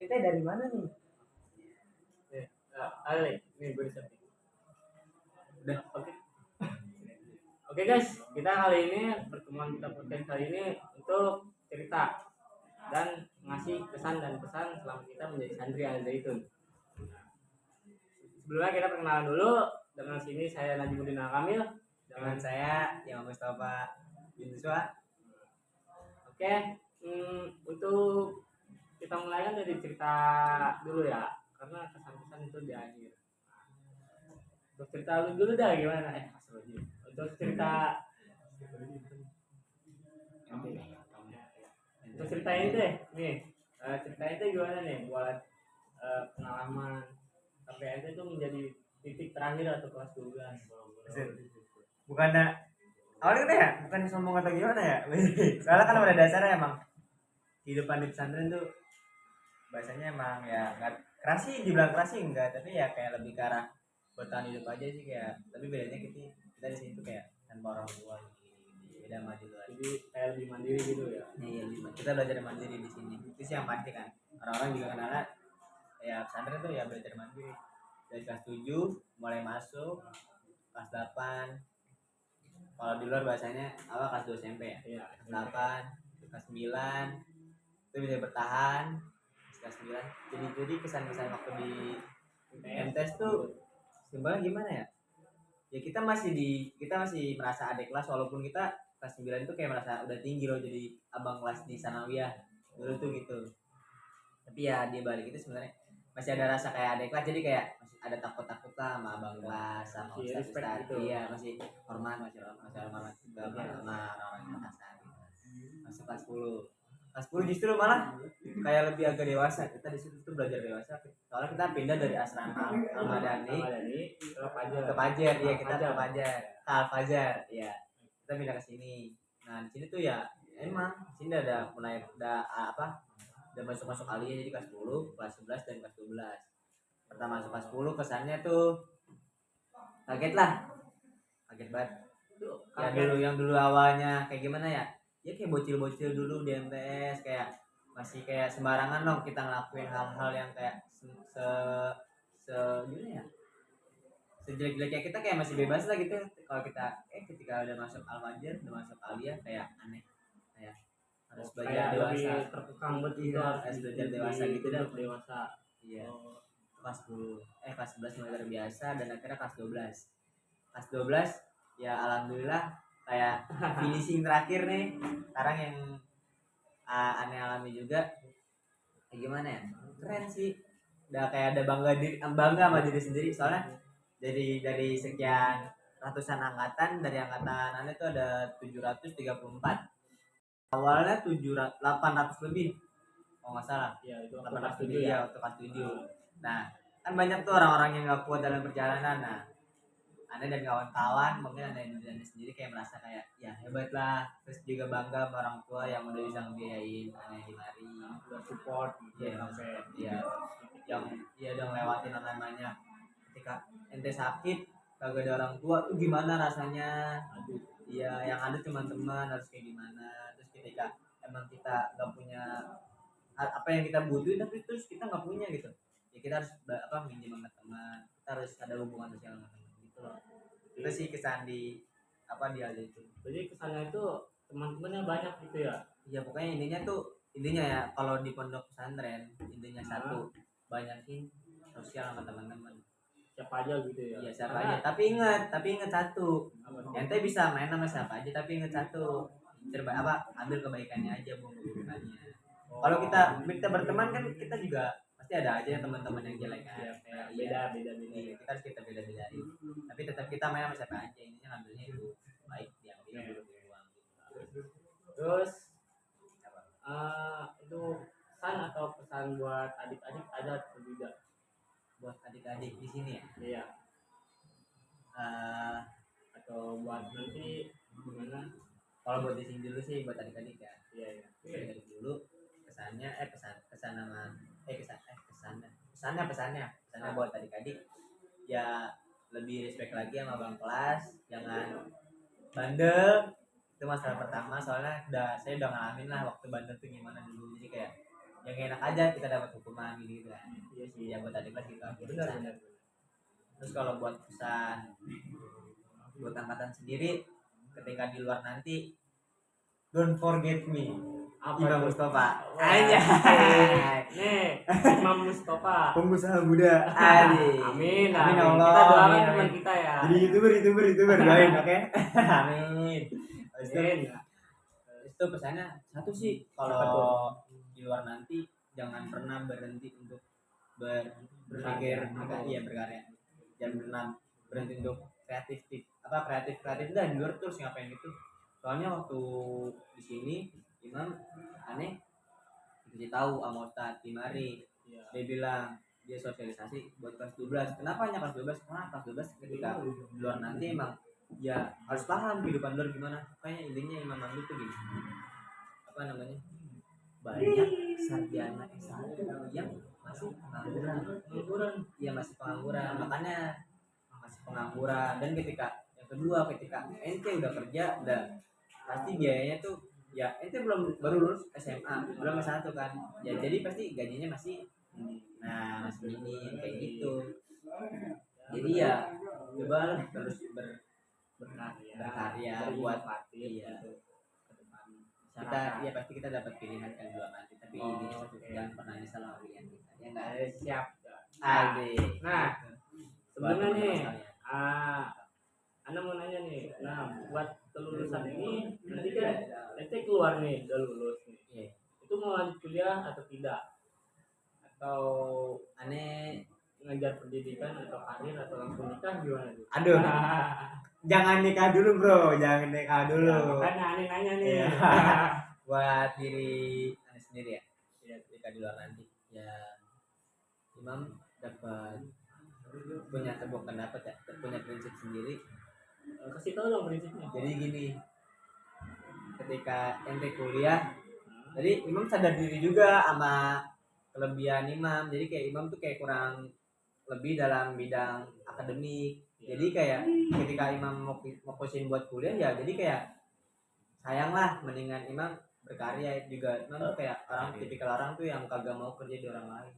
kita dari mana nih? Ale, nih gue bisa. Udah, oke. Oke guys, kita kali ini pertemuan kita podcast kali ini untuk cerita dan ngasih kesan dan pesan selama kita menjadi santri Al Zaitun. Sebelumnya kita perkenalan dulu. Dengan sini saya Najimuddin Al Kamil. Dengan saya Imam Mustafa bin Siswa. Oke, untuk kita mulai kan dari cerita dulu ya, karena kesan-kesan itu di akhir. Untuk cerita lu dulu dah gimana? Untuk cerita untuk cerita ini deh, nih cerita itu gimana nih buat pengalaman sampai itu menjadi titik terakhir atau kelas 12. Bukan awalnya ya, bukan sombong atau gimana ya? Soalnya kan pada dasarnya emang kehidupan di pesantren tuh bahasanya emang ya nggak keras sih, dibilang keras sih enggak, tapi ya kayak lebih ke arah bertahan hidup aja sih kayak. Tapi bedanya kita di sini tuh kayak tanpa orang tua gitu. Beda sama di luar. Jadi kayak lebih mandiri gitu ya. Iya, kita belajar mandiri di sini. Itu sih yang pasti kan. Orang-orang juga kenalnya ya pesantren tuh ya belajar mandiri. Dari kelas 7 mulai masuk kelas 8. Kalau di luar bahasanya kelas 2 SMP ya. Iya, kelas 8, kelas 9 itu bisa bertahan. Kelas 9. Jadi kesan-kesan waktu di MTS tuh sebenarnya gimana ya? Ya kita masih merasa adik kelas walaupun kita kelas 9 itu kayak merasa udah tinggi loh jadi abang kelas di sanawiyah dulu tuh gitu. Tapi ya di balik itu sebenarnya masih ada rasa kayak adik kelas, jadi kayak masih ada takut lah sama abang kelas sama ustaz gitu. Iya, masih hormat masih hormat juga sama orang-orang yang atas gitu. Masuk kelas 10. Kelas 10 justru malah kayak lebih agak dewasa. Kita di situ tuh belajar dewasa. Soalnya kita pindah dari asrama Al-Madani ke Pajar. Iya, kita ke Pajar. Ke Al-Fajar, iya. Kita pindah ke sini. Nah, di sini tuh ya emang di sini udah mulai udah masuk aliyah, jadi kelas 10, kelas 11 dan kelas 12. Pertama masuk kelas 10 kesannya tuh kaget banget. Yang dulu awalnya kayak gimana ya? Ya kayak bocil-bocil dulu di MTS, kayak masih kayak sembarangan dong kita ngelakuin hal-hal yang kayak gimana ya? Sejelek-jeleknya kita kayak masih bebas lah gitu. Kalau kita ketika udah masuk Al-Fajar, udah masuk aliyah kayak aneh. Kayak harus belajar dewasa, terkekang betul, harus belajar dewasa gitu dah. Dewasa. Iya. Kelas 10, kelas 11 mulai terbiasa dan akhirnya kelas 12. Kelas 12 ya alhamdulillah kayak finishing terakhir nih. Sekarang yang aneh alami juga kayak gimana ya? Keren sih. Udah kayak ada bangga sama diri sendiri, soalnya dari sekian ratusan angkatan, dari angkatan aneh tuh ada 734. Awalnya 800 lebih. Oh nggak salah. Iya, itu 800 lebih ya untuk kelas 7. Nah, kan banyak tuh orang-orang yang nggak kuat dalam perjalanan. Nah, Anda dan kawan-kawan mungkin Anda yang sendiri kayak merasa kayak ya hebat lah, terus juga bangga sama orang tua yang udah bisa ngebiayain Anda di mari, udah support gitu ya, sampai yang udah ngelewatin namanya ketika ente sakit kagak ada orang tua tuh gimana rasanya. Aduh, iya, yang ada cuma teman, harus kayak gimana. Terus ketika emang kita nggak punya apa yang kita butuhin tapi terus kita nggak punya gitu, ya kita harus minjem sama teman, kita harus ada hubungan sosial sama teman gitu loh. Itu sih kesan di dia itu. Jadi kesannya itu teman-temannya banyak gitu ya. Iya, pokoknya intinya ya kalau di pondok pesantren intinya satu, banyakin sosial sama teman-teman. Siapa aja gitu ya. Iya, siapa aja. Tapi ingat satu. Ente bisa main sama siapa aja tapi ingat satu. Ambil kebaikannya aja, buang keburukannya. Kalau kita berteman kan kita juga pasti ada aja teman-teman yang jelek kan. Beda. Kita harus beda-bedain. Tapi tetap kita main sama siapa aja, intinya ngambilnya itu baik diambil, dibuang. Terus itu pesan atau pesan buat adik-adik ada atau tidak? Buat adik-adik di sini ya? Iya. Atau buat nanti gimana? Kalau buat di sini dulu sih buat adik-adik ya. Iya. Adik-adik dulu pesannya buat adik-adik ya lebih respect lagi sama bang kelas, jangan bandel. Itu masalah pertama, soalnya saya udah ngalamin lah waktu bandel tuh gimana dulu. Jadi kayak yang enak aja kita dapat hukuman gitu kan. Iya sih. Ya buat adik kelas gitu aja. Benar. Terus kalau buat pesan buat angkatan sendiri ketika di luar nanti, don't forget me. Apa Imam tuh? Mustafa. Wah, Aja. nih Imam Mustafa. Pengusaha muda. Aji. Amin. Amin ya Allah. Kita doakan Amin, teman amin. kita ya. Jadi youtuber doain, oke? Amin. Habis itu, Amin. itu pesannya satu sih, Apa kalau di luar nanti jangan pernah berhenti untuk berpikir iya berkarya. Jangan pernah berhenti untuk kreatif dan di luar terus ngapain gitu. Soalnya waktu di sini Imam aneh dikasih tahu sama Ustadz Timari, Iya. dia bilang dia sosialisasi buat kelas 12. Kenapa hanya kelas 12? Karena kelas 12 ketika di luar nanti emang ya harus paham kehidupan luar gimana. Kayaknya intinya Imam Mamdu tuh gini, apa namanya, banyak sarjana S1 yang masih pengangguran. Iya masih pengangguran, makanya masih pengangguran. Dan ketika yang kedua, ketika ente udah kerja udah pasti biayanya tuh ya ente baru lulus SMA belum S1 kan ya, jadi pasti gajinya masih masih minim kayak gitu. Jadi ya coba terus berkarya buat iya kita ya pasti kita dapat pilihan kan dua nanti, tapi ini jangan pernah nyesal sama pilihan kita ya nggak ada. Siap. Nah Sebelumnya nih Anda mau nanya nih, nah buat kelulusan ini nanti kan ente keluar nih, udah lulus nih, itu mau lanjut kuliah atau tidak, atau aneh ngajar pendidikan atau karir atau langsung nikah gimana tuh? aduh jangan nikah dulu bro, jangan nikah dulu. Makanya aneh nanya nih. Buat diri aneh sendiri ya ketika di luar nanti ya Imam dapat punya sebuah pendapat ya, punya prinsip sendiri. Kasih tahu dong prinsipnya. Jadi gini, ketika ente kuliah, jadi Imam sadar diri juga sama kelebihan Imam. Jadi kayak Imam tuh kayak kurang lebih dalam bidang akademik. Jadi kayak ketika Imam mau pusing buat kuliah ya, jadi kayak sayang lah, mendingan Imam berkarya juga. Imam tuh kayak tipikal orang tuh yang kagak mau kerja di orang lain.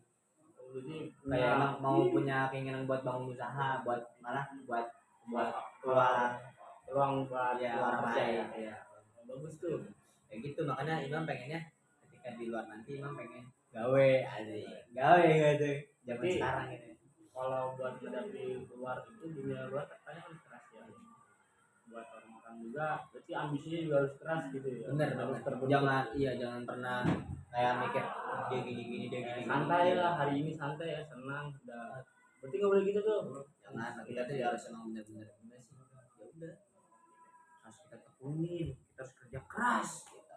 Jadi Kayak emang mau punya keinginan buat bangun usaha, buat ruang buat ya orang lain ya. Bagus tuh. Kayak gitu, makanya Imam pengennya ketika di luar nanti Imam pengen gawe gitu zaman Jadi, sekarang gitu. Kalau buat menghadapi luar itu, dunia luar katanya kan keras ya. Buat orang-orang juga, berarti ambisinya juga harus keras gitu ya. Bener. Jangan pernah kayak mikir dia gini santai lah, hari ini santai ya, senang udah. Berarti nggak boleh gitu tuh. Jangan, kita tuh harus emang bener-bener sih. Ya udah, harus kita tekunin, kita harus kerja keras gitu.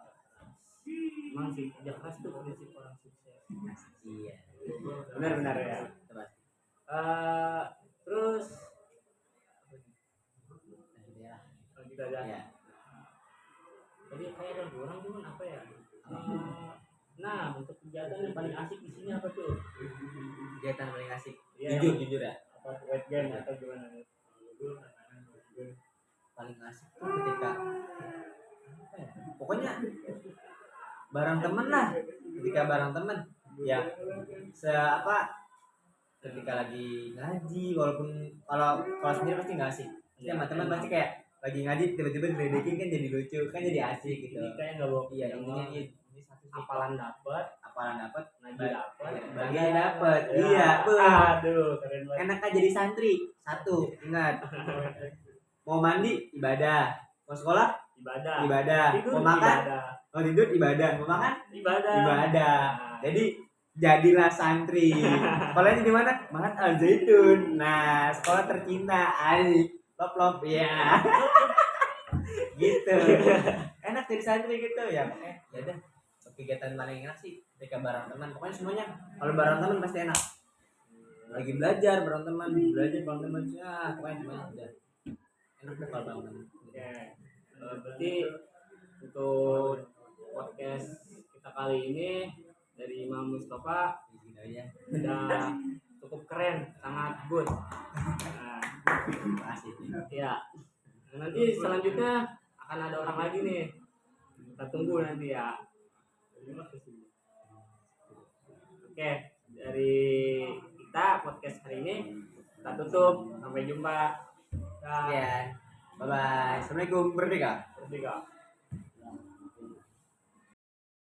Emang sih kerja keras tuh prinsip orang sukses. Iya. Benar ya. Terus kita aja. Ya. Tadi kayak ada orang cuman apa ya? Nah, untuk kegiatan yang paling asik di sini apa tuh? Kegiatan paling asik. Ya, Jujur ya. Apa wet game atau gimana? Paling asik tuh ketika apa ya? Pokoknya bareng temen lah. Ketika bareng temen ya ketika lagi ngaji, walaupun kalau sendiri pasti nggak asik. Ya, sama teman pasti kayak lagi ngaji tiba-tiba diledekin kan jadi lucu, kan jadi asik gitu. Jadi kayak nggak bawa. Iya, intinya ini satu sih. Apalan dapat, ngaji dapat, bagian dapat. Ya. Iya, Aduh, keren banget. enak aja jadi santri. Satu, ingat. Mau mandi ibadah, mau sekolah ibadah, Tidur, mau makan ibadah. mau tidur ibadah, mau makan ibadah. Jadi jadilah santri. Sekolahnya di mana? Mahat Al Zaitun. Nah, sekolah tercinta Ali lop ya. Gitu. Enak jadi santri gitu ya. Ya udah. Kegiatan paling enak sih ketika bareng teman. Pokoknya semuanya kalau bareng teman pasti enak. Lagi belajar bareng teman ya, pokoknya semuanya udah enak deh kalau bareng teman. Oke. Berarti untuk podcast kita kali ini dari Imam Mustafa udah cukup keren, sangat good. Nah, Makasih. ya. Nanti selanjutnya akan ada orang lagi nih. Kita tunggu nanti ya. Terima kasih. Oke, dari kita podcast hari ini kita tutup. Sampai jumpa. Dah. Sekian. Bye bye. Assalamualaikum Merdeka. Bertiga.